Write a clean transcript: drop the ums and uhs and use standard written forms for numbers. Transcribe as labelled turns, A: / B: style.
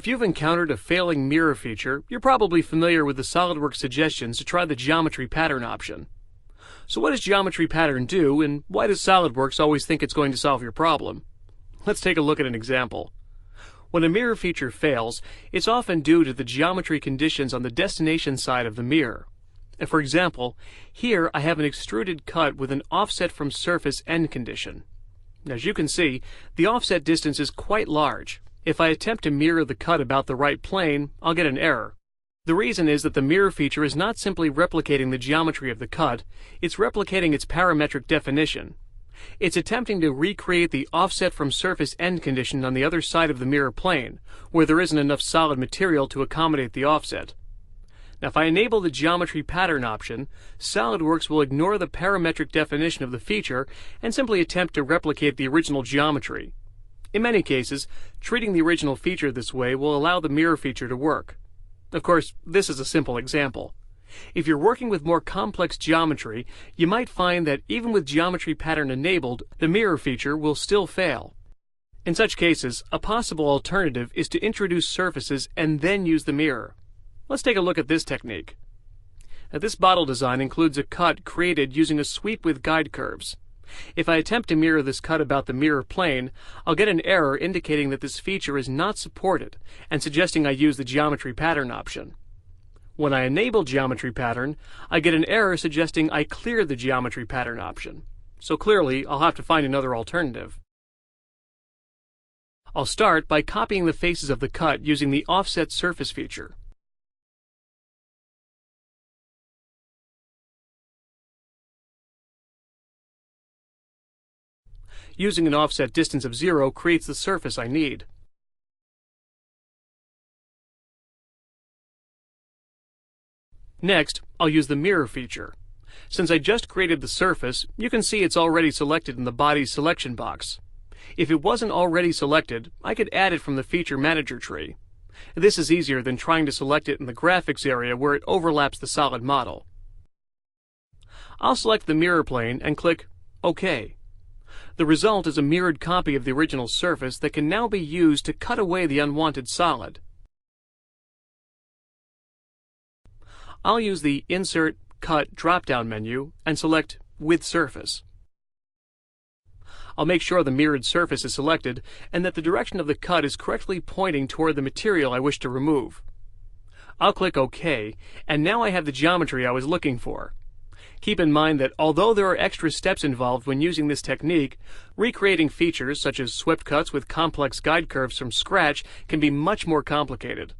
A: If you've encountered a failing mirror feature, you're probably familiar with the SOLIDWORKS suggestions to try the geometry pattern option. So what does geometry pattern do, and why does SOLIDWORKS always think it's going to solve your problem? Let's take a look at an example. When a mirror feature fails, it's often due to the geometry conditions on the destination side of the mirror. For example, here I have an extruded cut with an offset from surface end condition. As you can see, the offset distance is quite large. If I attempt to mirror the cut about the right plane, I'll get an error. The reason is that the mirror feature is not simply replicating the geometry of the cut, it's replicating its parametric definition. It's attempting to recreate the offset from surface end condition on the other side of the mirror plane, where there isn't enough solid material to accommodate the offset. Now if I enable the geometry pattern option, SOLIDWORKS will ignore the parametric definition of the feature and simply attempt to replicate the original geometry. In many cases, treating the original feature this way will allow the mirror feature to work. Of course, this is a simple example. If you're working with more complex geometry, you might find that even with geometry pattern enabled, the mirror feature will still fail. In such cases, a possible alternative is to introduce surfaces and then use the mirror. Let's take a look at this technique. Now, this bottle design includes a cut created using a sweep with guide curves. If I attempt to mirror this cut about the mirror plane, I'll get an error indicating that this feature is not supported and suggesting I use the geometry pattern option. When I enable geometry pattern, I get an error suggesting I clear the geometry pattern option. So clearly, I'll have to find another alternative. I'll start by copying the faces of the cut using the offset surface feature. Using an offset distance of 0 creates the surface I need. Next, I'll use the mirror feature. Since I just created the surface, you can see it's already selected in the body's selection box. If it wasn't already selected, I could add it from the feature manager tree. This is easier than trying to select it in the graphics area where it overlaps the solid model. I'll select the mirror plane and click OK. The result is a mirrored copy of the original surface that can now be used to cut away the unwanted solid. I'll use the Insert, Cut drop-down menu and select With Surface. I'll make sure the mirrored surface is selected and that the direction of the cut is correctly pointing toward the material I wish to remove. I'll click OK, and now I have the geometry I was looking for. Keep in mind that although there are extra steps involved when using this technique, recreating features such as swept cuts with complex guide curves from scratch can be much more complicated.